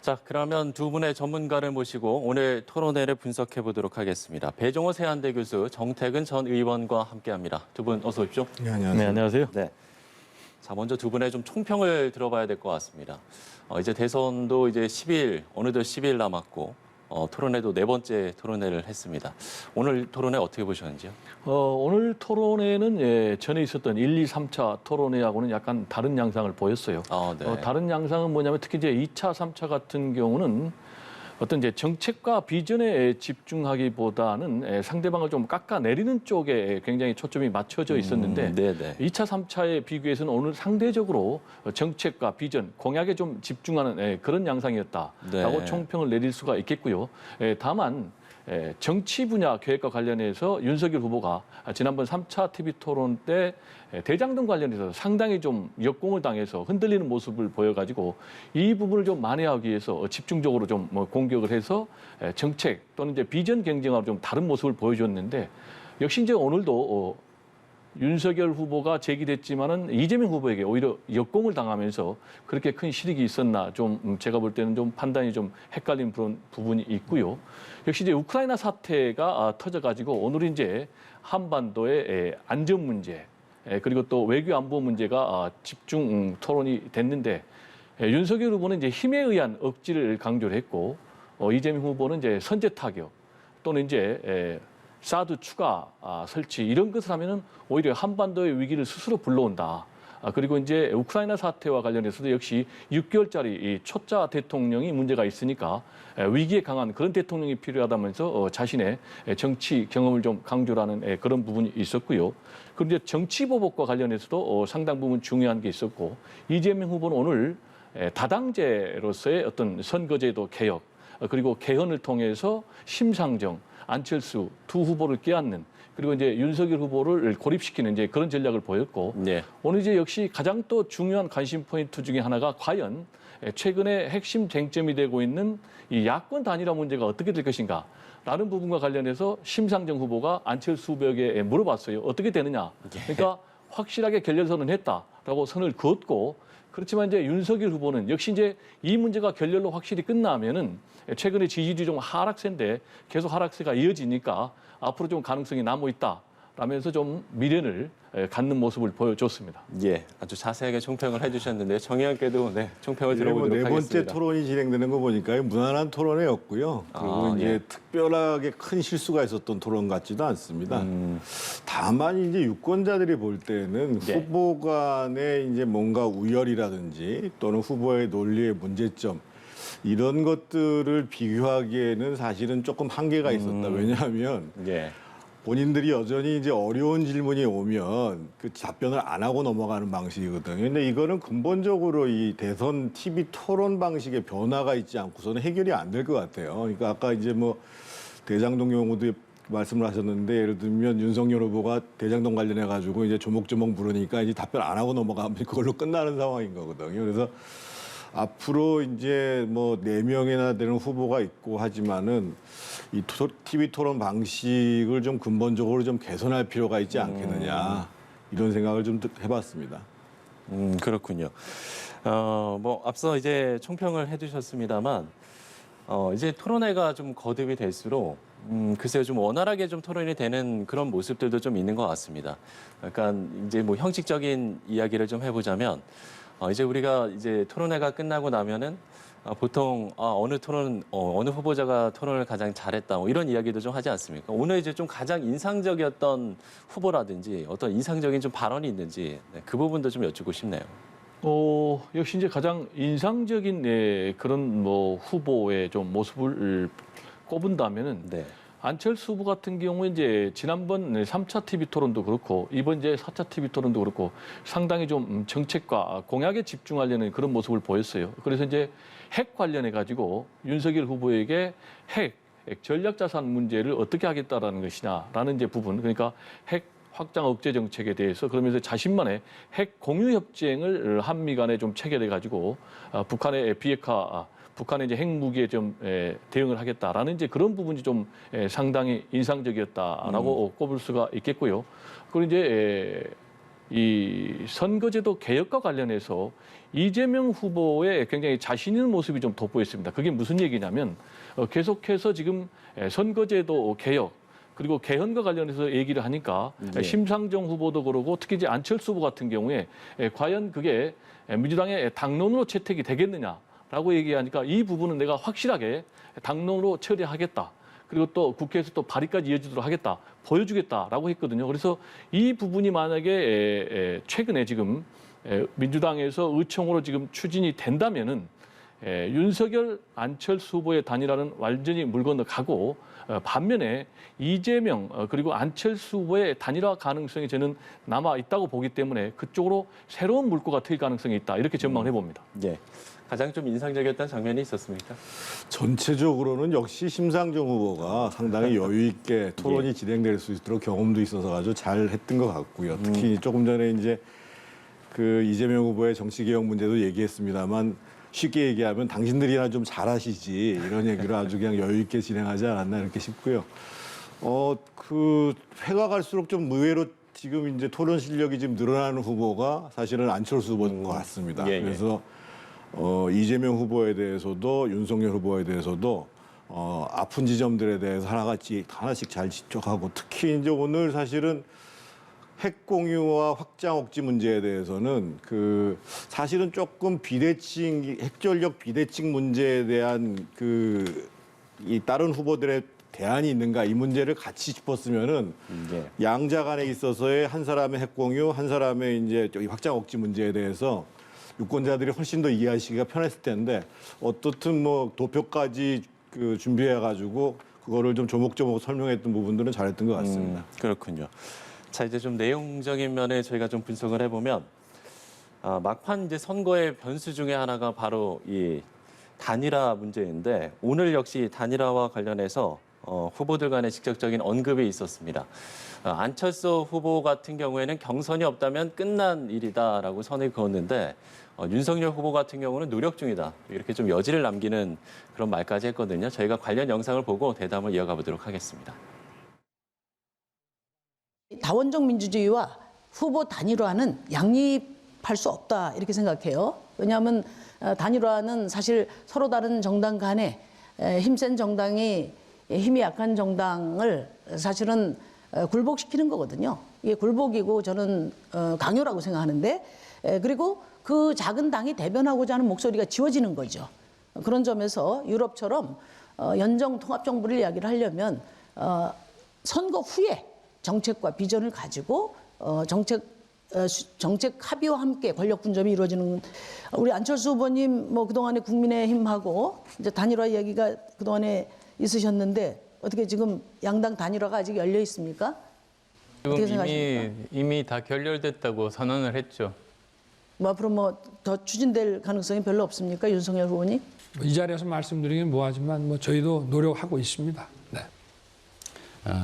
자, 그러면 두 분의 전문가를 모시고 오늘 토론회를 분석해 보도록 하겠습니다. 배종호 세한대 교수, 정태근 전 의원과 함께합니다. 두 분 어서 오십시오. 네, 안녕하세요. 네, 안녕하세요. 네. 자, 먼저 두 분의 좀 총평을 들어봐야 될 것 같습니다. 이제 대선도 이제 10일, 어느덧 10일 남았고, 토론회도 네 번째 토론회를 했습니다. 오늘 토론회 어떻게 보셨는지요? 오늘 토론회는 전에 있었던 1, 2, 3차 토론회하고는 약간 다른 양상을 보였어요. 네. 다른 양상은 뭐냐면 특히 이제 2차, 3차 같은 경우는 어떤 이제 정책과 비전에 집중하기보다는 상대방을 좀 깎아내리는 쪽에 굉장히 초점이 맞춰져 있었는데 네네. 2차, 3차에 비교해서는 오늘 상대적으로 정책과 비전, 공약에 좀 집중하는 그런 양상이었다라고 네. 총평을 내릴 수가 있겠고요. 다만 정치 분야 계획과 관련해서 윤석열 후보가 지난번 3차 TV 토론 때 대장동 관련해서 상당히 좀 역공을 당해서 흔들리는 모습을 보여가지고 이 부분을 좀 만회하기 위해서 집중적으로 좀 공격을 해서 정책 또는 이제 비전 경쟁하고 좀 다른 모습을 보여줬는데 역시 이제 오늘도 윤석열 후보가 제기됐지만은 이재명 후보에게 오히려 역공을 당하면서 그렇게 큰 실익이 있었나 좀 제가 볼 때는 좀 판단이 좀 헷갈린 그런 부분이 있고요. 역시 이제 우크라이나 사태가 터져가지고 오늘 이제 한반도의 안전 문제 그리고 또 외교 안보 문제가 집중 토론이 됐는데 윤석열 후보는 이제 힘에 의한 억지를 강조를 했고 이재명 후보는 이제 선제 타격 또는 이제 사드 추가 설치 이런 것을 하면은 오히려 한반도의 위기를 스스로 불러온다. 그리고 이제 우크라이나 사태와 관련해서도 역시 6개월짜리 이 초짜 대통령이 문제가 있으니까 위기에 강한 그런 대통령이 필요하다면서 자신의 정치 경험을 좀 강조하는 그런 부분이 있었고요. 그리고 이제 정치 보복과 관련해서도 상당 부분 중요한 게 있었고 이재명 후보는 오늘 다당제로서의 어떤 선거제도 개혁 그리고 개헌을 통해서 심상정 안철수 두 후보를 껴안는 그리고 이제 윤석열 후보를 고립시키는 이제 그런 전략을 보였고 네. 오늘 이제 역시 가장 또 중요한 관심 포인트 중에 하나가 과연 최근에 핵심 쟁점이 되고 있는 이 야권 단일화 문제가 어떻게 될 것인가 라는 부분과 관련해서 심상정 후보가 안철수 후보에게 물어봤어요. 어떻게 되느냐. 그러니까 확실하게 결렬선언 했다라고 선을 그었고 그렇지만 이제 윤석열 후보는 역시 이제 이 문제가 결렬로 확실히 끝나면은 최근에 지지율이 좀 하락세인데 계속 하락세가 이어지니까 앞으로 좀 가능성이 남아 있다라면서 좀 미련을 갖는 모습을 보여줬습니다. 예, 아주 자세하게 총평을 해주셨는데 정의원께도 총평을 네 들어보도록 번째 하겠습니다. 토론이 진행되는 거 보니까 무난한 토론회였고요. 그리고 이제 예. 특별하게 큰 실수가 있었던 토론 같지도 않습니다. 다만 이제 유권자들이 볼 때는 네. 후보 간의 이제 뭔가 우열이라든지 또는 후보의 논리의 문제점 이런 것들을 비교하기에는 사실은 조금 한계가 있었다. 왜냐하면 예. 본인들이 여전히 이제 어려운 질문이 오면 그 답변을 안 하고 넘어가는 방식이거든요. 근데 이거는 근본적으로 이 대선 TV 토론 방식의 변화가 있지 않고서는 해결이 안 될 것 같아요. 그러니까 아까 이제 뭐 대장동 경우도 말씀을 하셨는데 예를 들면 윤석열 후보가 대장동 관련해 가지고 이제 조목조목 물으니까 이제 답변 안 하고 넘어가면 그걸로 끝나는 상황인 거거든요. 그래서 앞으로 이제 뭐 4명이나 되는 후보가 있고 하지만은 이 TV 토론 방식을 좀 근본적으로 좀 개선할 필요가 있지 않겠느냐 이런 생각을 좀 해봤습니다. 그렇군요. 뭐 앞서 이제 총평을 해주셨습니다만 이제 토론회가 좀 거듭이 될수록 글쎄요 좀 원활하게 좀 토론이 되는 그런 모습들도 좀 있는 것 같습니다. 약간 이제 뭐 형식적인 이야기를 좀 해보자면. 이제 우리가 이제 토론회가 끝나고 나면은 보통 어느 후보자가 토론을 가장 잘했다 뭐 이런 이야기도 좀 하지 않습니까? 오늘 이제 좀 가장 인상적이었던 후보라든지 어떤 인상적인 좀 발언이 있는지 그 부분도 좀 여쭙고 싶네요. 역시 이제 가장 인상적인 그런 뭐 후보의 좀 모습을 꼽은다면은 네. 안철수 후보 같은 경우에 이제 지난번 3차 TV 토론도 그렇고 이번 이제 4차 TV 토론도 그렇고 상당히 좀 정책과 공약에 집중하려는 그런 모습을 보였어요. 그래서 이제 핵 관련해 가지고 윤석열 후보에게 핵 전략자산 문제를 어떻게 하겠다라는 것이냐라는 이제 부분 그러니까 핵 확장 억제 정책에 대해서 그러면서 자신만의 핵 공유 협정을 한미 간에 좀 체결해 가지고 북한의 비핵화 북한의 이제 핵무기에 좀 대응을 하겠다라는 이제 그런 부분이 좀 상당히 인상적이었다라고 꼽을 수가 있겠고요. 그리고 이제 이 선거제도 개혁과 관련해서 이재명 후보의 굉장히 자신 있는 모습이 좀 돋보였습니다. 그게 무슨 얘기냐면 계속해서 지금 선거제도 개혁 그리고 개헌과 관련해서 얘기를 하니까 네. 심상정 후보도 그러고 특히 이제 안철수 후보 같은 경우에 과연 그게 민주당의 당론으로 채택이 되겠느냐라고 얘기하니까 이 부분은 내가 확실하게 당론으로 처리하겠다. 그리고 또 국회에서 또 발의까지 이어지도록 하겠다, 보여주겠다라고 했거든요. 그래서 이 부분이 만약에 최근에 지금 민주당에서 의총으로 지금 추진이 된다면은 윤석열, 안철수 후보의 단일화는 완전히 물 건너가고 반면에 이재명 그리고 안철수 후보의 단일화 가능성이 저는 남아 있다고 보기 때문에 그쪽으로 새로운 물꼬가 트일 가능성이 있다 이렇게 전망을 해봅니다. 예. 가장 좀 인상적이었던 장면이 있었습니까? 전체적으로는 역시 심상정 후보가 상당히 여유 있게 토론이 진행될 수 있도록 경험도 있어서 아주 잘 했던 것 같고요. 특히 조금 전에 이제 그 이재명 후보의 정치개혁 문제도 얘기했습니다만 쉽게 얘기하면 당신들이나 좀 잘하시지 이런 얘기를 아주 그냥 여유 있게 진행하지 않았나 이렇게 싶고요. 그 회가 갈수록 좀 의외로 지금 이제 토론 실력이 지금 늘어나는 후보가 사실은 안철수 후보인 것 같습니다. 예. 그래서 이재명 후보에 대해서도 윤석열 후보에 대해서도 아픈 지점들에 대해서 하나씩 잘 지적하고 특히 이제 오늘 사실은 핵 공유와 확장 억지 문제에 대해서는 그 사실은 조금 핵전력 비대칭 문제에 대한 이 다른 후보들의 대안이 있는가 이 문제를 같이 짚었으면은 양자 간에 있어서의 한 사람의 핵 공유, 한 사람의 이제 확장 억지 문제에 대해서 유권자들이 훨씬 더 이해하시기가 편했을 텐데 어떻든 뭐 도표까지 준비해가지고 그거를 좀 조목조목 설명했던 부분들은 잘했던 것 같습니다. 그렇군요. 자, 이제 좀 내용적인 면에 저희가 좀 분석을 해보면 막판 이제 선거의 변수 중에 하나가 바로 이 단일화 문제인데 오늘 역시 단일화와 관련해서 후보들 간의 직접적인 언급이 있었습니다. 안철수 후보 같은 경우에는 경선이 없다면 끝난 일이다라고 선을 그었는데 윤석열 후보 같은 경우는 노력 중이다. 이렇게 좀 여지를 남기는 그런 말까지 했거든요. 저희가 관련 영상을 보고 대담을 이어가 보도록 하겠습니다. 다원적 민주주의와 후보 단일화는 양립할 수 없다 이렇게 생각해요. 왜냐하면 단일화는 사실 서로 다른 정당 간에 힘센 정당이 힘이 약한 정당을 사실은 굴복시키는 거거든요. 이게 굴복이고 저는 강요라고 생각하는데 그리고 그 작은 당이 대변하고자 하는 목소리가 지워지는 거죠. 그런 점에서 유럽처럼 연정 통합정부를 이야기를 하려면 선거 후에 정책과 비전을 가지고 정책 합의와 함께 권력 분점이 이루어지는 우리 안철수 후보님 뭐 그동안에 국민의힘하고 이제 단일화 이야기가 그동안에 있으셨는데 어떻게 지금 양당 단일화가 아직 열려 있습니까? 어떻게 지금 생각하십니까? 이미 다 결렬됐다고 선언을 했죠. 뭐 앞으로 뭐 더 추진될 가능성이 별로 없습니까, 윤석열 후보님? 이 자리에서 말씀드리긴 뭐하지만 뭐 저희도 노력하고 있습니다. 네.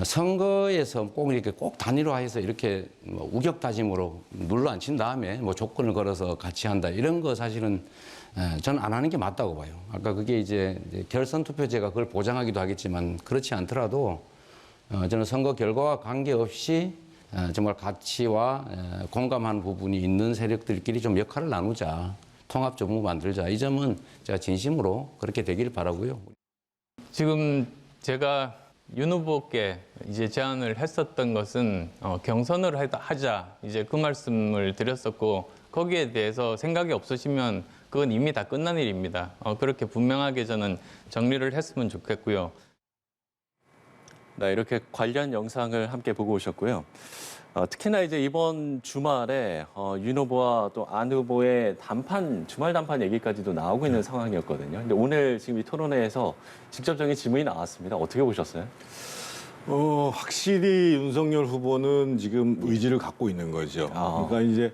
선거에서 꼭 단일화해서 이렇게 뭐 우격다짐으로 눌러앉힌 다음에 뭐 조건을 걸어서 같이 한다 이런 거 사실은 저는 안 하는 게 맞다고 봐요. 아까 그게 이제 결선 투표제가 그걸 보장하기도 하겠지만 그렇지 않더라도 저는 선거 결과와 관계없이 정말 가치와 공감하는 부분이 있는 세력들끼리 좀 역할을 나누자, 통합 정부 만들자 이 점은 제가 진심으로 그렇게 되길 바라고요. 지금 제가 윤 후보께 이제 제안을 했었던 것은 경선을 하자 이제 그 말씀을 드렸었고 거기에 대해서 생각이 없으시면 그건 이미 다 끝난 일입니다. 그렇게 분명하게 저는 정리를 했으면 좋겠고요. 네, 이렇게 관련 영상을 함께 보고 오셨고요. 특히나 이제 이번 주말에 윤 후보와 또 안 후보의 주말 단판 얘기까지도 나오고 있는 상황이었거든요. 근데 오늘 지금 이 토론회에서 직접적인 질문이 나왔습니다. 어떻게 보셨어요? 확실히 윤석열 후보는 지금 의지를 갖고 있는 거죠. 그러니까 이제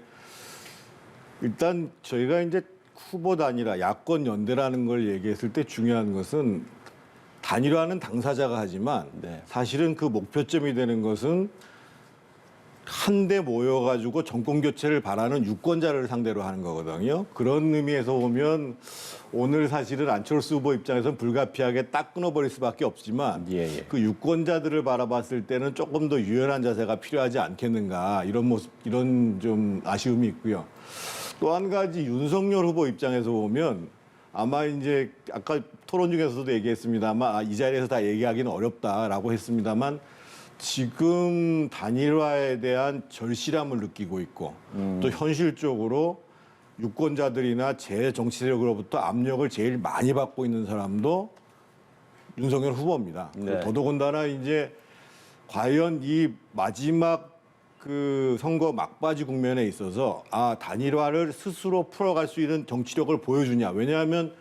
일단 저희가 이제 후보 단일화, 야권 연대라는 걸 얘기했을 때 중요한 것은 단일화는 당사자가 하지만 네. 사실은 그 목표점이 되는 것은 한데 모여가지고 정권 교체를 바라는 유권자를 상대로 하는 거거든요. 그런 의미에서 보면 오늘 사실은 안철수 후보 입장에서는 불가피하게 딱 끊어버릴 수밖에 없지만 예, 예. 그 유권자들을 바라봤을 때는 조금 더 유연한 자세가 필요하지 않겠는가 이런 모습, 이런 좀 아쉬움이 있고요. 또 한 가지 윤석열 후보 입장에서 보면 아마 이제 아까 토론 중에서도 얘기했습니다만 이 자리에서 다 얘기하기는 어렵다라고 했습니다만 지금 단일화에 대한 절실함을 느끼고 있고 또 현실적으로 유권자들이나 제 정치 세력으로부터 압력을 제일 많이 받고 있는 사람도 윤석열 후보입니다. 네. 더더군다나 이제 과연 이 마지막 그 선거 막바지 국면에 있어서 단일화를 스스로 풀어갈 수 있는 정치력을 보여주냐. 왜냐하면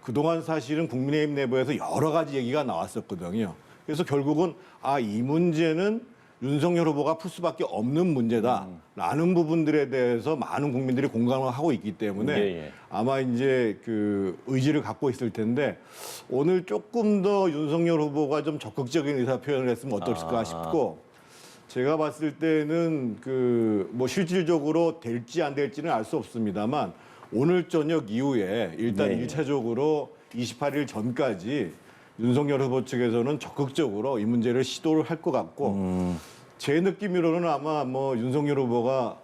그동안 사실은 국민의힘 내부에서 여러 가지 얘기가 나왔었거든요. 그래서 결국은 이 문제는 윤석열 후보가 풀 수밖에 없는 문제다라는 부분들에 대해서 많은 국민들이 공감을 하고 있기 때문에 예. 아마 이제 그 의지를 갖고 있을 텐데 오늘 조금 더 윤석열 후보가 좀 적극적인 의사 표현을 했으면 어떨까 싶고 제가 봤을 때는 그 뭐 실질적으로 될지 안 될지는 알 수 없습니다만 오늘 저녁 이후에 일단 네. 일차적으로 28일 전까지 윤석열 후보 측에서는 적극적으로 이 문제를 시도를 할 것 같고 제 느낌으로는 아마 뭐 윤석열 후보가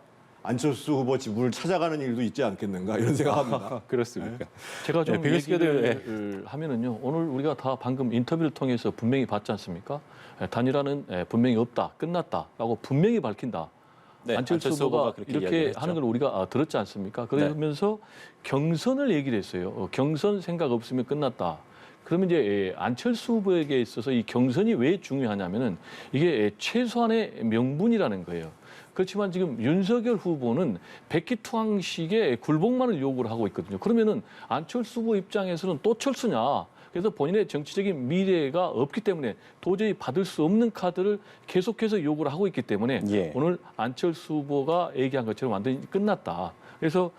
안철수 후보 집을 찾아가는 일도 있지 않겠는가 이런 생각합니다. 그렇습니까? 제가 좀 네, 얘기를 하면은요. 오늘 우리가 다 방금 인터뷰를 통해서 분명히 봤지 않습니까? 단일화는 분명히 없다, 끝났다라고 분명히 밝힌다. 네, 안철수 후보가 그렇게 이렇게 이야기를 하는 했죠. 걸 우리가 들었지 않습니까? 그러면서 경선을 얘기를 했어요. 경선 생각 없으면 끝났다. 그러면 이제 안철수 후보에게 있어서 이 경선이 왜 중요하냐면은 이게 최소한의 명분이라는 거예요. 그렇지만 지금 윤석열 후보는 백기투항식의 굴복만을 요구를 하고 있거든요. 그러면은 안철수 후보 입장에서는 또 철수냐? 그래서 본인의 정치적인 미래가 없기 때문에 도저히 받을 수 없는 카드를 계속해서 요구를 하고 있기 때문에 예. 오늘 안철수 후보가 얘기한 것처럼 완전히 끝났다. 그래서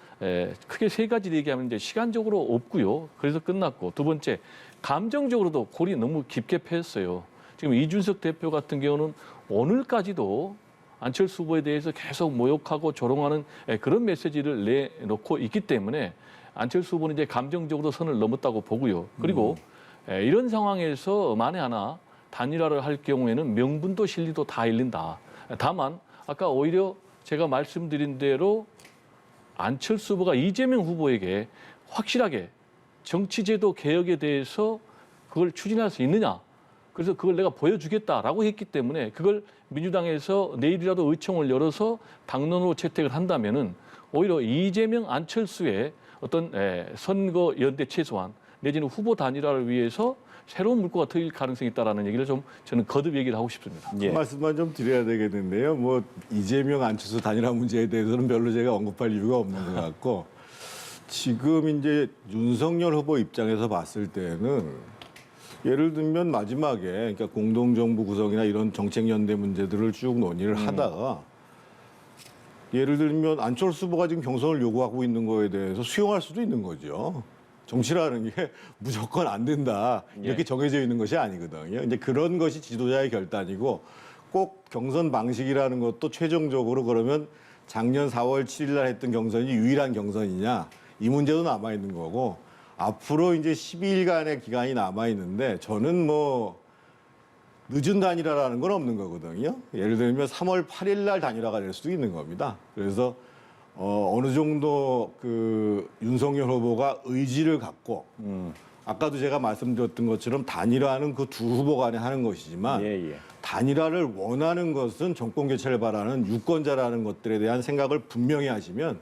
크게 세 가지를 얘기하면 이제 시간적으로 없고요. 그래서 끝났고 두 번째 감정적으로도 골이 너무 깊게 패였어요. 지금 이준석 대표 같은 경우는 오늘까지도 안철수 후보에 대해서 계속 모욕하고 조롱하는 그런 메시지를 내놓고 있기 때문에 안철수 후보는 이제 감정적으로 선을 넘었다고 보고요. 그리고 이런 상황에서 만에 하나 단일화를 할 경우에는 명분도 실리도 다 잃는다. 다만 아까 오히려 제가 말씀드린 대로 안철수 후보가 이재명 후보에게 확실하게 정치제도 개혁에 대해서 그걸 추진할 수 있느냐. 그래서 그걸 내가 보여주겠다라고 했기 때문에 그걸 민주당에서 내일이라도 의총을 열어서 당론으로 채택을 한다면은 오히려 이재명, 안철수의 어떤 선거 연대 최소한 내지는 후보 단일화를 위해서 새로운 물꼬가 트일 가능성이 있다라는 얘기를 좀 저는 거듭 얘기를 하고 싶습니다. 예. 그 말씀만 좀 드려야 되겠는데요. 뭐 이재명, 안철수 단일화 문제에 대해서는 별로 제가 언급할 이유가 없는 것 같고 지금 이제 윤석열 후보 입장에서 봤을 때는 예를 들면 마지막에 그러니까 공동정부 구성이나 이런 정책연대 문제들을 쭉 논의를 하다가 예를 들면 안철수 후보가 지금 경선을 요구하고 있는 거에 대해서 수용할 수도 있는 거죠. 정치라는 게 무조건 안 된다 이렇게 정해져 있는 것이 아니거든요. 이제 그런 것이 지도자의 결단이고 꼭 경선 방식이라는 것도 최종적으로 그러면 작년 4월 7일 날 했던 경선이 유일한 경선이냐 이 문제도 남아 있는 거고 앞으로 이제 12일간의 기간이 남아 있는데 저는 뭐 늦은 단일화라는 건 없는 거거든요. 예를 들면 3월 8일 날 단일화가 될 수도 있는 겁니다. 그래서 어느 정도 그 윤석열 후보가 의지를 갖고 아까도 제가 말씀드렸던 것처럼 단일화는 그 두 후보 간에 하는 것이지만 예. 단일화를 원하는 것은 정권 교체를 바라는 유권자라는 것들에 대한 생각을 분명히 하시면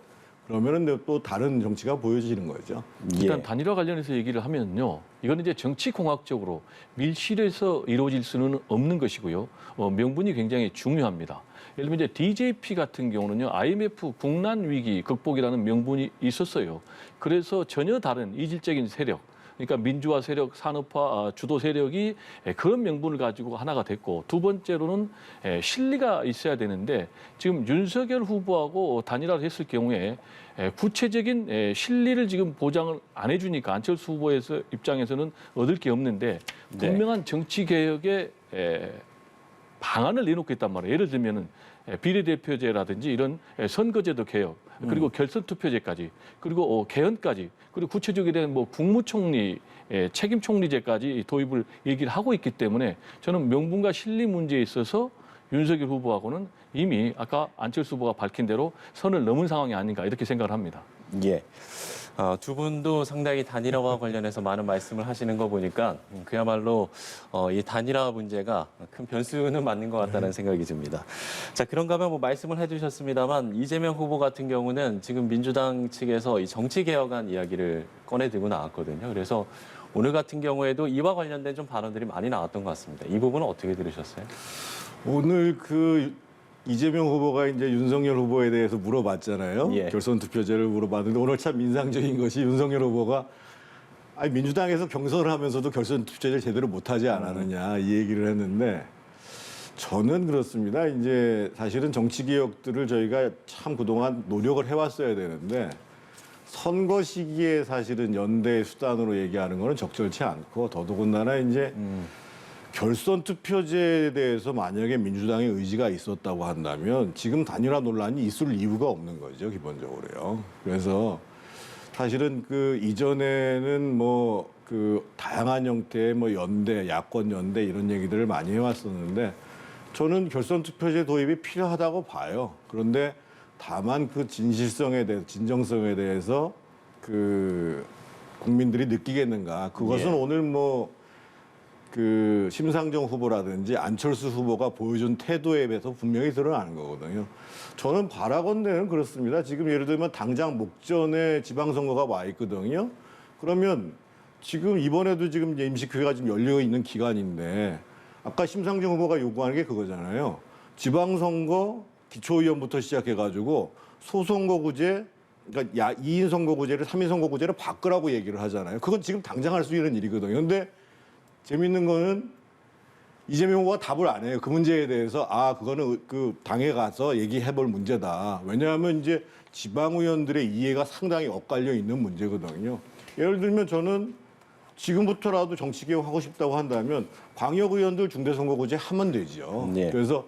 그러면은 또 다른 정치가 보여지는 거죠. 일단 예. 단일화 관련해서 얘기를 하면요. 이거는 이제 정치공학적으로 밀실에서 이루어질 수는 없는 것이고요. 명분이 굉장히 중요합니다. 예를 들면 이제 DJP 같은 경우는요. IMF 국난 위기 극복이라는 명분이 있었어요. 그래서 전혀 다른 이질적인 세력, 그러니까 민주화 세력, 산업화 주도 세력이 그런 명분을 가지고 하나가 됐고 두 번째로는 실리가 있어야 되는데 지금 윤석열 후보하고 단일화를 했을 경우에 구체적인 실리를 지금 보장을 안 해주니까 안철수 후보의 입장에서는 얻을 게 없는데 분명한 정치 개혁의 방안을 내놓고 있단 말이에요. 예를 들면은 비례대표제라든지 이런 선거제도 개혁, 그리고 결선투표제까지, 그리고 개헌까지, 그리고 구체적인 뭐 국무총리 책임총리제까지 도입을 얘기를 하고 있기 때문에 저는 명분과 실리 문제에 있어서 윤석열 후보하고는 이미 아까 안철수 후보가 밝힌 대로 선을 넘은 상황이 아닌가 이렇게 생각을 합니다. 예. 두 분도 상당히 단일화와 관련해서 많은 말씀을 하시는 거 보니까 그야말로 이 단일화 문제가 큰 변수는 맞는 것 같다는 생각이 듭니다. 자, 그런가 하면 뭐 말씀을 해주셨습니다만 이재명 후보 같은 경우는 지금 민주당 측에서 이 정치개혁안 이야기를 꺼내들고 나왔거든요. 그래서 오늘 같은 경우에도 이와 관련된 좀 발언들이 많이 나왔던 것 같습니다. 이 부분은 어떻게 들으셨어요? 오늘 이재명 후보가 이제 윤석열 후보에 대해서 물어봤잖아요. 예. 결선 투표제를 물어봤는데 오늘 참 인상적인 것이 윤석열 후보가 아니, 민주당에서 경선을 하면서도 결선 투표제를 제대로 못하지 않았느냐 이 얘기를 했는데 저는 그렇습니다. 이제 사실은 정치 개혁들을 저희가 참 그동안 노력을 해왔어야 되는데 선거 시기에 사실은 연대 수단으로 얘기하는 거는 적절치 않고 더더군다나 이제 결선 투표제에 대해서 만약에 민주당의 의지가 있었다고 한다면 지금 단일화 논란이 있을 이유가 없는 거죠, 기본적으로요. 그래서 사실은 이전에는 다양한 형태의 연대, 야권 연대 이런 얘기들을 많이 해왔었는데 저는 결선 투표제 도입이 필요하다고 봐요. 그런데 다만 진실성에 대해서, 진정성에 대해서 국민들이 느끼겠는가. 그것은 오늘 심상정 후보라든지 안철수 후보가 보여준 태도에 비해서 분명히 드러나는 거거든요. 저는 바라건대는 그렇습니다. 지금 예를 들면 당장 목전에 지방선거가 와 있거든요. 그러면 지금 이번에도 지금 임시국회가 지금 열려 있는 기간인데 아까 심상정 후보가 요구하는 게 그거잖아요. 지방선거 기초의원부터 시작해가지고 소선거구제, 그러니까 2인 선거구제를 3인 선거구제를 바꾸라고 얘기를 하잖아요. 그건 지금 당장 할 수 있는 일이거든요. 근데 재밌는 거는 이재명 후보가 답을 안 해요. 그 문제에 대해서 그거는 당에 가서 얘기해 볼 문제다. 왜냐하면 이제 지방의원들의 이해가 상당히 엇갈려 있는 문제거든요. 예를 들면 저는 지금부터라도 정치개혁하고 싶다고 한다면 광역의원들 중대선거구제 하면 되죠. 네. 그래서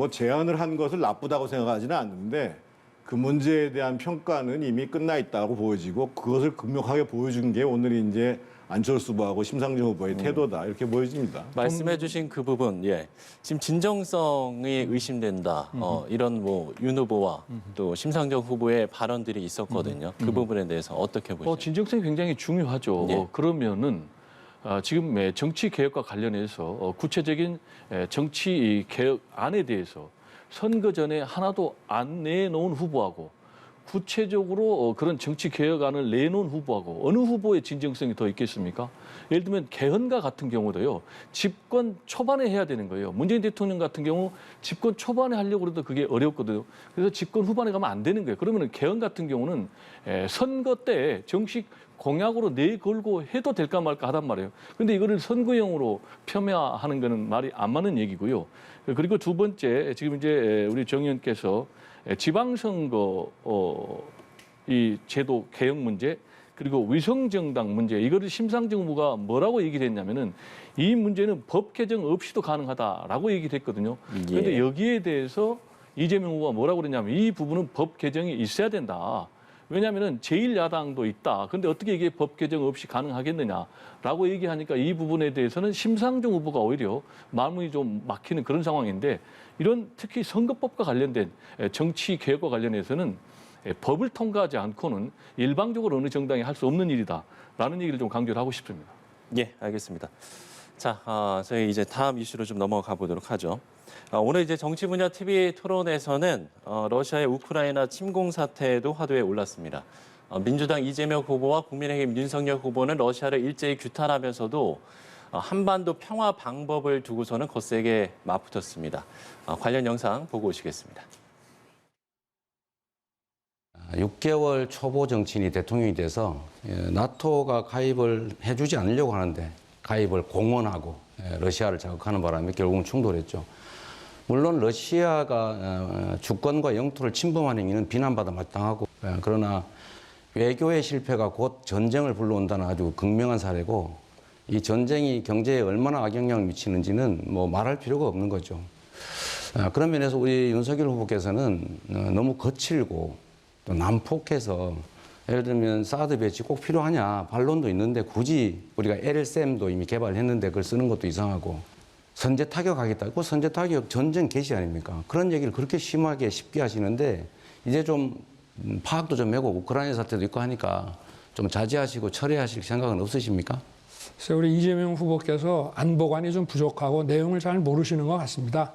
제안을 한 것을 나쁘다고 생각하지는 않는데 그 문제에 대한 평가는 이미 끝나 있다고 보여지고 그것을 극명하게 보여준 게 오늘 이제 안철수 후보하고 심상정 후보의 태도다 이렇게 보여집니다. 말씀해주신 그 부분, 예, 지금 진정성이 의심된다. 이런 윤 후보와 또 심상정 후보의 발언들이 있었거든요. 그 부분에 대해서 어떻게 보시나요? 진정성이 굉장히 중요하죠. 예. 그러면은 지금 정치 개혁과 관련해서 구체적인 정치 개혁안에 대해서 선거 전에 하나도 안 내놓은 후보하고 구체적으로 그런 정치 개혁안을 내놓은 후보하고 어느 후보의 진정성이 더 있겠습니까? 예를 들면 개헌과 같은 경우도요. 집권 초반에 해야 되는 거예요. 문재인 대통령 같은 경우 집권 초반에 하려고 해도 그게 어렵거든요. 그래서 집권 후반에 가면 안 되는 거예요. 그러면 개헌 같은 경우는 선거 때 정식 공약으로 내걸고 해도 될까 말까 하단 말이에요. 그런데 이거를 선거용으로 폄훼하는 거는 말이 안 맞는 얘기고요. 그리고 두 번째, 지금 이제 우리 정 의원께서 지방선거 이 제도 개혁 문제 그리고 위성정당 문제 이거를 심상정 후보가 뭐라고 얘기를 했냐면은 이 문제는 법 개정 없이도 가능하다라고 얘기를 했거든요. 그런데 예. 여기에 대해서 이재명 후보가 뭐라고 그랬냐면 이 부분은 법 개정이 있어야 된다. 왜냐하면은 제1야당도 있다. 그런데 어떻게 이게 법 개정 없이 가능하겠느냐라고 얘기하니까 이 부분에 대해서는 심상정 후보가 오히려 마음이 좀 막히는 그런 상황인데 이런 특히 선거법과 관련된 정치 개혁과 관련해서는 법을 통과하지 않고는 일방적으로 어느 정당이 할 수 없는 일이다라는 얘기를 좀 강조를 하고 싶습니다. 예, 알겠습니다. 자, 저희 이제 다음 이슈로 좀 넘어가 보도록 하죠. 오늘 이제 정치 분야 TV 토론에서는 러시아의 우크라이나 침공 사태도 화두에 올랐습니다. 민주당 이재명 후보와 국민의힘 윤석열 후보는 러시아를 일제히 규탄하면서도 한반도 평화 방법을 두고서는 거세게 맞붙었습니다. 관련 영상 보고 오시겠습니다. 6개월 초보 정치인이 대통령이 돼서 나토가 가입을 해주지 않으려고 하는데 가입을 공언하고 러시아를 자극하는 바람에 결국은 충돌했죠. 물론 러시아가 주권과 영토를 침범한 행위는 비난받아 마땅하고 그러나 외교의 실패가 곧 전쟁을 불러온다는 아주 극명한 사례고 이 전쟁이 경제에 얼마나 악영향을 미치는지는 말할 필요가 없는 거죠. 그런 면에서 우리 윤석열 후보께서는 너무 거칠고 또 난폭해서 예를 들면 사드 배치 꼭 필요하냐 반론도 있는데 굳이 우리가 LSM도 이미 개발했는데 그걸 쓰는 것도 이상하고 선제 타격하겠다. 그 선제 타격 전쟁 개시 아닙니까? 그런 얘기를 그렇게 심하게 쉽게 하시는데 이제 좀 파악도 좀 하고 우크라이나 사태도 있고 하니까 좀 자제하시고 철회하실 생각은 없으십니까? 그래서 우리 이재명 후보께서 안보관이 좀 부족하고 내용을 잘 모르시는 것 같습니다.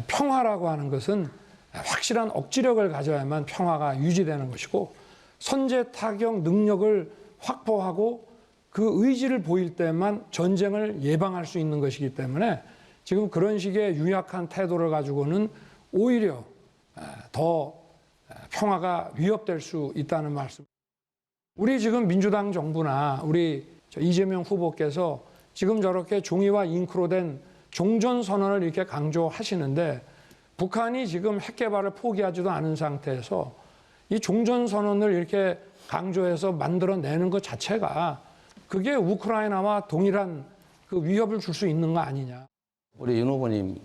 평화라고 하는 것은 확실한 억지력을 가져야만 평화가 유지되는 것이고 선제 타격 능력을 확보하고 그 의지를 보일 때만 전쟁을 예방할 수 있는 것이기 때문에 지금 그런 식의 유약한 태도를 가지고는 오히려 더 평화가 위협될 수 있다는 말씀. 우리 지금 민주당 정부나 우리 이재명 후보께서 지금 저렇게 종이와 잉크로 된 종전선언을 이렇게 강조하시는데 북한이 지금 핵 개발을 포기하지도 않은 상태에서 이 종전선언을 이렇게 강조해서 만들어내는 것 자체가 그게 우크라이나와 동일한 그 위협을 줄 수 있는 거 아니냐. 우리 윤 후보님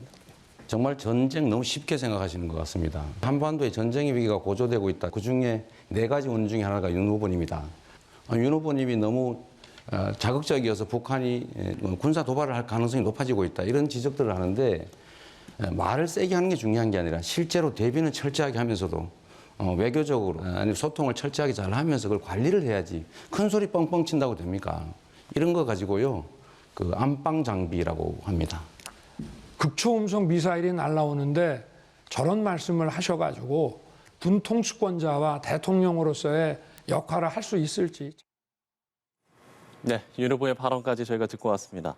정말 전쟁 너무 쉽게 생각하시는 것 같습니다. 한반도에 전쟁의 위기가 고조되고 있다. 그중에 4가지 원인 중에 하나가 윤 후보님이다. 윤 후보님이 너무 자극적이어서 북한이 군사 도발을 할 가능성이 높아지고 있다. 이런 지적들을 하는데 말을 세게 하는 게 중요한 게 아니라 실제로 대비는 철저하게 하면서도 외교적으로 아니 소통을 철저하게 잘 하면서 그걸 관리를 해야지 큰 소리 뻥뻥 친다고 됩니까? 이런 거 가지고요. 그 안방 장비라고 합니다. 극초음속 미사일이 날라오는데 저런 말씀을 하셔가지고 군통수권자와 대통령으로서의 역할을 할 수 있을지. 네, 윤 후보의 발언까지 저희가 듣고 왔습니다.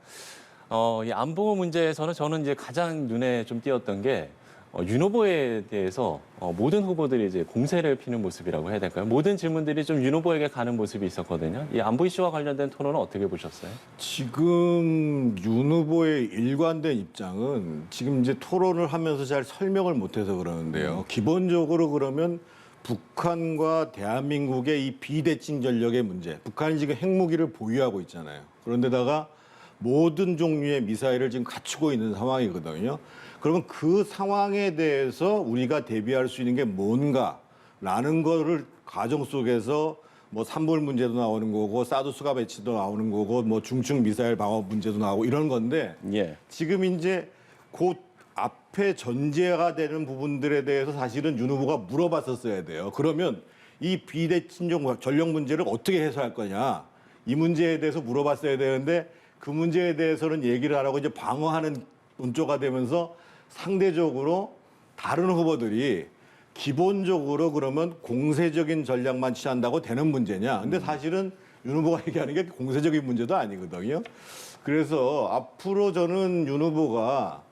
이 안보 문제에서는 저는 이제 가장 눈에 좀 띄었던 게 윤 후보에 대해서 모든 후보들이 이제 공세를 피는 모습이라고 해야 될까요? 모든 질문들이 좀 윤 후보에게 가는 모습이 있었거든요. 이 안보 이슈와 관련된 토론은 어떻게 보셨어요? 지금 윤 후보의 일관된 입장은 지금 이제 토론을 하면서 잘 설명을 못해서 그러는데요. 기본적으로 그러면 북한과 대한민국의 이 비대칭 전력의 문제. 북한이 지금 핵무기를 보유하고 있잖아요. 그런데다가 모든 종류의 미사일을 지금 갖추고 있는 상황이거든요. 그러면 그 상황에 대해서 우리가 대비할 수 있는 게 뭔가라는 거를 가정 속에서 뭐 산불 문제도 나오는 거고 사드 수가 배치도 나오는 거고 뭐 중증 미사일 방어 문제도 나오고 이런 건데 예. 지금 이제 곧 앞에 전제가 되는 부분들에 대해서 사실은 윤 후보가 물어봤었어야 돼요. 그러면 이 비대칭 전력 문제를 어떻게 해소할 거냐 이 문제에 대해서 물어봤어야 되는데 그 문제에 대해서는 얘기를 안 하고 이제 방어하는 논조가 되면서 상대적으로 다른 후보들이 기본적으로 그러면 공세적인 전략만 취한다고 되는 문제냐. 근데 사실은 윤 후보가 얘기하는 게 공세적인 문제도 아니거든요. 그래서 앞으로 저는 윤 후보가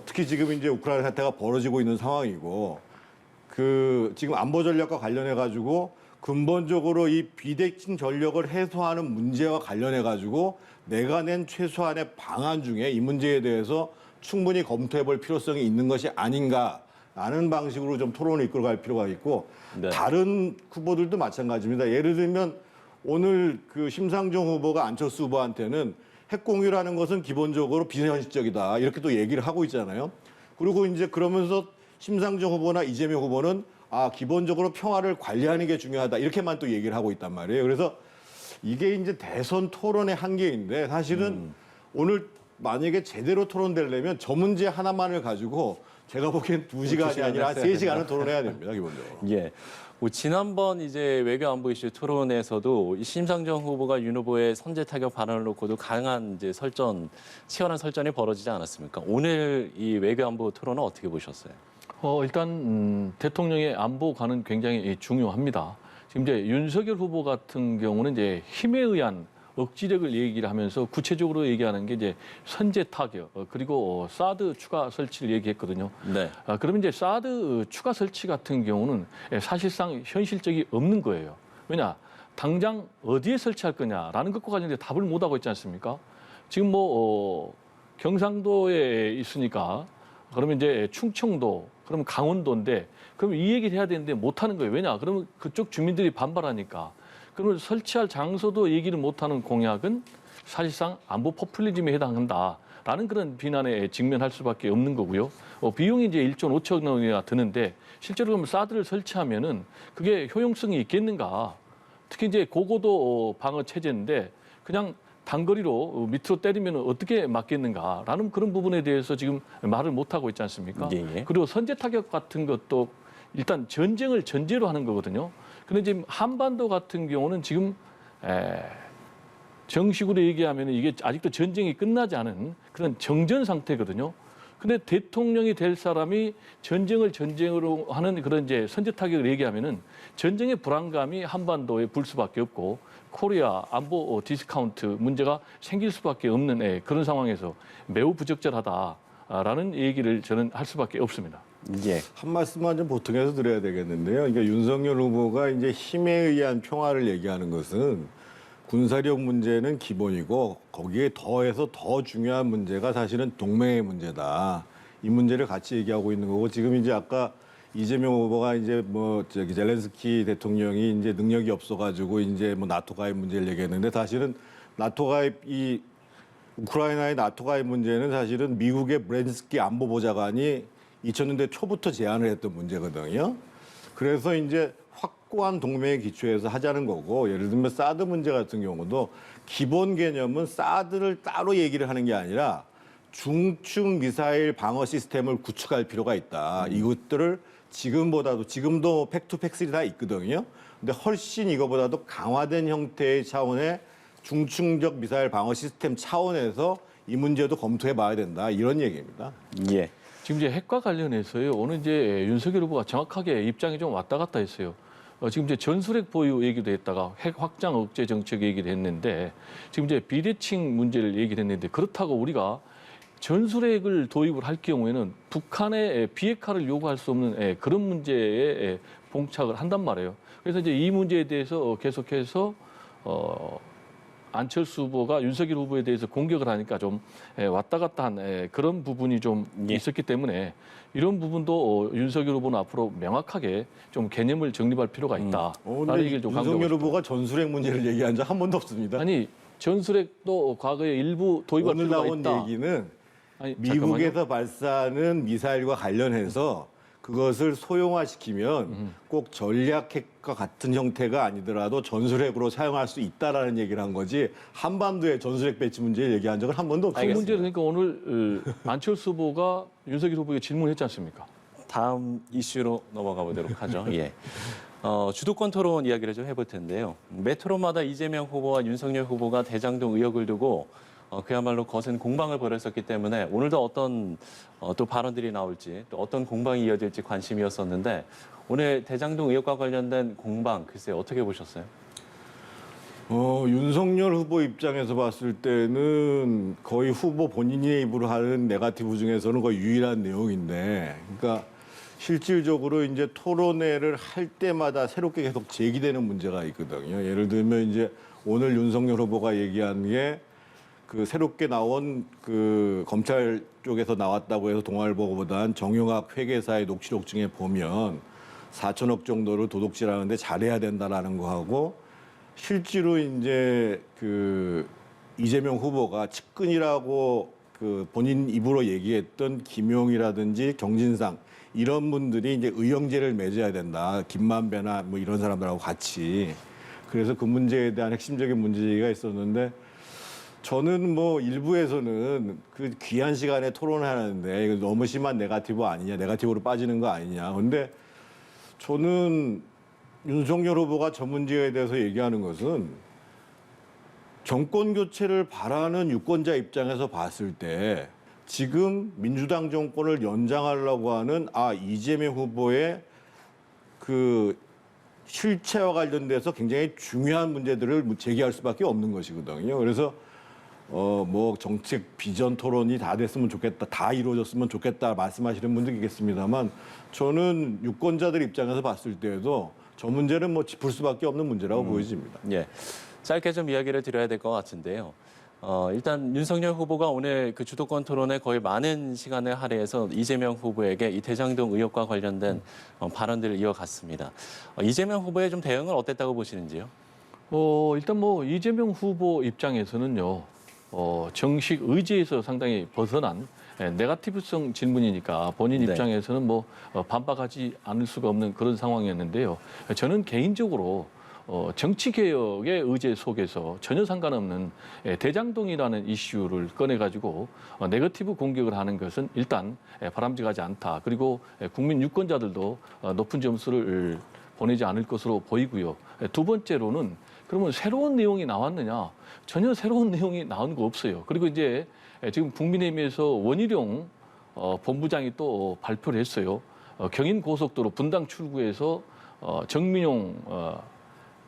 특히 지금 이제 우크라이나 사태가 벌어지고 있는 상황이고 그 지금 안보 전략과 관련해 가지고 근본적으로 이 비대칭 전력을 해소하는 문제와 관련해 가지고 내가 낸 최소한의 방안 중에 이 문제에 대해서 충분히 검토해 볼 필요성이 있는 것이 아닌가라는 방식으로 좀 토론을 이끌어갈 필요가 있고 네. 다른 후보들도 마찬가지입니다. 예를 들면 오늘 그 심상정 후보가 안철수 후보한테는 핵 공유라는 것은 기본적으로 비현실적이다 이렇게 또 얘기를 하고 있잖아요. 그리고 이제 그러면서 심상정 후보나 이재명 후보는 기본적으로 평화를 관리하는 게 중요하다 이렇게만 또 얘기를 하고 있단 말이에요. 그래서 이게 이제 대선 토론의 한계인데 사실은 오늘 만약에 제대로 토론되려면 저 문제 하나만을 가지고 제가 보기엔 2시간이 아니라 3시간을 토론해야 됩니다, 기본적으로. 예. 뭐 지난번 이제 외교 안보 이슈 토론에서도 이 심상정 후보가 윤 후보의 선제 타격 발언을 놓고도 강한 이제 치열한 설전이 벌어지지 않았습니까? 오늘 이 외교 안보 토론은 어떻게 보셨어요? 일단 대통령의 안보관은 굉장히 중요합니다. 지금 이제 윤석열 후보 같은 경우는 이제 힘에 의한 억지력을 얘기를 하면서 구체적으로 얘기하는 게 이제 선제 타격 그리고 사드 추가 설치를 얘기했거든요. 네. 그러면 이제 사드 추가 설치 같은 경우는 사실상 현실적이 없는 거예요. 왜냐? 당장 어디에 설치할 거냐라는 것과 관련된 답을 못 하고 있지 않습니까? 지금 뭐 경상도에 있으니까 그러면 이제 충청도, 그러면 강원도인데 그럼 이 얘기를 해야 되는데 못 하는 거예요. 왜냐? 그러면 그쪽 주민들이 반발하니까. 그러면 설치할 장소도 얘기를 못하는 공약은 사실상 안보 포퓰리즘에 해당한다. 라는 그런 비난에 직면할 수밖에 없는 거고요. 비용이 이제 1조 5천 원이나 드는데 실제로 그럼 사드를 설치하면은 그게 효용성이 있겠는가? 특히 이제 고고도 방어 체제인데 그냥 단거리로 밑으로 때리면 어떻게 맞겠는가라는 그런 부분에 대해서 지금 말을 못 하고 있지 않습니까? 예, 예. 그리고 선제 타격 같은 것도 일단 전쟁을 전제로 하는 거거든요. 근데 지금 한반도 같은 경우는 지금 정식으로 얘기하면 이게 아직도 전쟁이 끝나지 않은 그런 정전 상태거든요. 근데 대통령이 될 사람이 전쟁을 전쟁으로 하는 그런 이제 선제 타격을 얘기하면은 전쟁의 불안감이 한반도에 불 수밖에 없고 코리아 안보 디스카운트 문제가 생길 수밖에 없는 그런 상황에서 매우 부적절하다라는 얘기를 저는 할 수밖에 없습니다. 예. 한 말씀만 좀 보충해서 드려야 되겠는데요. 그러니까 윤석열 후보가 이제 힘에 의한 평화를 얘기하는 것은 군사력 문제는 기본이고 거기에 더해서 더 중요한 문제가 사실은 동맹의 문제다. 이 문제를 같이 얘기하고 있는 거고 지금 이제 아까 이재명 후보가 이제 뭐 저기 젤렌스키 대통령이 이제 능력이 없어가지고 이제 뭐 나토 가입 문제를 얘기했는데 사실은 나토 가입 이 우크라이나의 나토 가입 문제는 사실은 미국의 브레진스키 안보보좌관이 2000년대 초부터 제안을 했던 문제거든요. 그래서 이제 확고한 동맹에 기초해서 하자는 거고 예를 들면 사드 문제 같은 경우도 기본 개념은 사드를 따로 얘기를 하는 게 아니라 중축 미사일 방어 시스템을 구축할 필요가 있다. 이것들을 지금도 팩투팩스리 다 있거든요. 근데 훨씬 이거보다도 강화된 형태의 차원의 중충적 미사일 방어 시스템 차원에서 이 문제도 검토해 봐야 된다. 이런 얘기입니다. 예. 지금 이제 핵과 관련해서요. 오늘 이제 윤석열 후보가 정확하게 입장이 좀 왔다 갔다 했어요. 지금 이제 전술핵 보유 얘기도 했다가 핵 확장 억제 정책 얘기도 했는데 지금 이제 비대칭 문제를 얘기를 했는데 그렇다고 우리가 전술핵을 도입을 할 경우에는 북한의 비핵화를 요구할 수 없는 그런 문제에 봉착을 한단 말이에요. 그래서 이제 이 문제에 대해서 계속해서 안철수 후보가 윤석열 후보에 대해서 공격을 하니까 좀 왔다 갔다 한 그런 부분이 좀 있었기 때문에 이런 부분도 윤석열 후보는 앞으로 명확하게 좀 개념을 정립할 필요가 있다. 라는 얘기를 좀 강조하고 윤석열 싶어요. 후보가 전술핵 문제를 얘기한 적 한 번도 없습니다. 아니 전술핵도 과거에 일부 도입할 오늘 필요가 나온 있다. 얘기는 아니, 미국에서 발사하는 미사일과 관련해서 그것을 소형화시키면 꼭 전략핵과 같은 형태가 아니더라도 전술핵으로 사용할 수 있다라는 얘기를 한 거지 한반도의 전술핵 배치 문제를 얘기한 적은 한 번도 그 없습니다. 문제를 그러니까 오늘 안철수 후보가 윤석열 후보에게 질문했지 않습니까? 다음 이슈로 넘어가 보도록 하죠. 예. 주도권 토론 이야기를 좀 해볼 텐데요. 매 토론마다 이재명 후보와 윤석열 후보가 대장동 의혹을 두고 그야말로 거센 공방을 벌였었기 때문에 오늘도 어떤 또 발언들이 나올지 또 어떤 공방이 이어질지 관심이었었는데 오늘 대장동 의혹과 관련된 공방 글쎄 어떻게 보셨어요? 윤석열 후보 입장에서 봤을 때는 거의 후보 본인의 입으로 하는 네거티브 중에서는 거의 유일한 내용인데, 그러니까 실질적으로 이제 토론회를 할 때마다 새롭게 계속 제기되는 문제가 있거든요. 예를 들면 이제 오늘 윤석열 후보가 얘기한 게 그 새롭게 나온 그 검찰 쪽에서 나왔다고 해서 동아일보보다는 정용학 회계사의 녹취록 중에 보면 4천억 정도를 도둑질하는데 잘해야 된다라는 거하고 실제로 이제 그 이재명 후보가 측근이라고 그 본인 입으로 얘기했던 김용이라든지 경진상 이런 분들이 이제 의형제를 맺어야 된다. 김만배나 뭐 이런 사람들하고 같이. 그래서 그 문제에 대한 핵심적인 문제가 있었는데 저는 뭐 일부에서는 그 귀한 시간에 토론하는데 이거 너무 심한 네거티브 아니냐, 네거티브로 빠지는 거 아니냐. 근데 저는 윤석열 후보가 저 문제에 대해서 얘기하는 것은 정권 교체를 바라는 유권자 입장에서 봤을 때 지금 민주당 정권을 연장하려고 하는 이재명 후보의 그 실체와 관련돼서 굉장히 중요한 문제들을 제기할 수밖에 없는 것이거든요. 그래서 뭐 정책 비전 토론이 다 됐으면 좋겠다, 다 이루어졌으면 좋겠다 말씀하시는 분도 있겠습니다만 저는 유권자들 입장에서 봤을 때에도 저 문제는 뭐 짚을 수밖에 없는 문제라고 보여집니다. 예. 짧게 좀 이야기를 드려야 될 것 같은데요. 일단 윤석열 후보가 오늘 그 주도권 토론에 거의 많은 시간을 할애해서 이재명 후보에게 이 대장동 의혹과 관련된 발언들을 이어갔습니다. 이재명 후보의 좀 대응은 어땠다고 보시는지요? 일단 뭐 이재명 후보 입장에서는요. 정식 의지에서 상당히 벗어난 네거티브성 질문이니까 본인 네. 입장에서는 뭐 반박하지 않을 수가 없는 그런 상황이었는데요. 저는 개인적으로 정치 개혁의 의제 속에서 전혀 상관없는 대장동이라는 이슈를 꺼내가지고 네거티브 공격을 하는 것은 일단 바람직하지 않다. 그리고 국민 유권자들도 높은 점수를 보내지 않을 것으로 보이고요. 두 번째로는 그러면 새로운 내용이 나왔느냐? 전혀 새로운 내용이 나온 거 없어요. 그리고 이제 지금 국민의힘에서 원희룡 본부장이 또 발표를 했어요. 경인 고속도로 분당 출구에서 정민용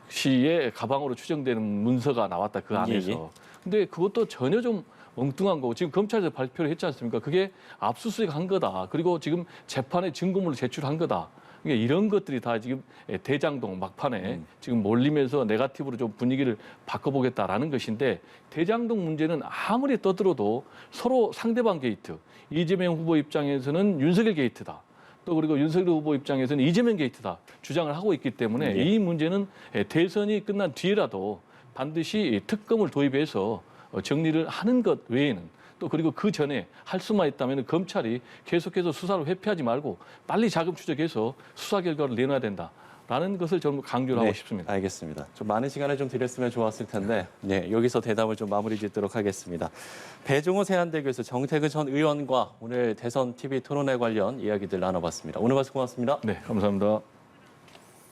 씨의 가방으로 추정되는 문서가 나왔다 그 안에서. 예. 근데 그것도 전혀 좀 엉뚱한 거고 지금 검찰에서 발표를 했지 않습니까? 그게 압수수색한 거다. 그리고 지금 재판에 증거물을 제출한 거다. 그러니까 이런 것들이 다 지금 대장동 막판에 지금 몰리면서 네거티브로 좀 분위기를 바꿔보겠다라는 것인데 대장동 문제는 아무리 떠들어도 서로 상대방 게이트. 이재명 후보 입장에서는 윤석열 게이트다. 또 그리고 윤석열 후보 입장에서는 이재명 게이트다 주장을 하고 있기 때문에 이 문제는 대선이 끝난 뒤에라도 반드시 특검을 도입해서 정리를 하는 것 외에는 또 그리고 그 전에 할 수만 있다면 검찰이 계속해서 수사를 회피하지 말고 빨리 자금 추적해서 수사 결과를 내놔야 된다라는 것을 저는 강조를 하고 싶습니다. 알겠습니다. 좀 많은 시간을 좀 드렸으면 좋았을 텐데 여기서 대답을 좀 마무리 짓도록 하겠습니다. 배종호 세안대교에서 정태근 전 의원과 오늘 대선 TV 토론회 관련 이야기들 나눠봤습니다. 오늘 말씀 고맙습니다. 네, 감사합니다.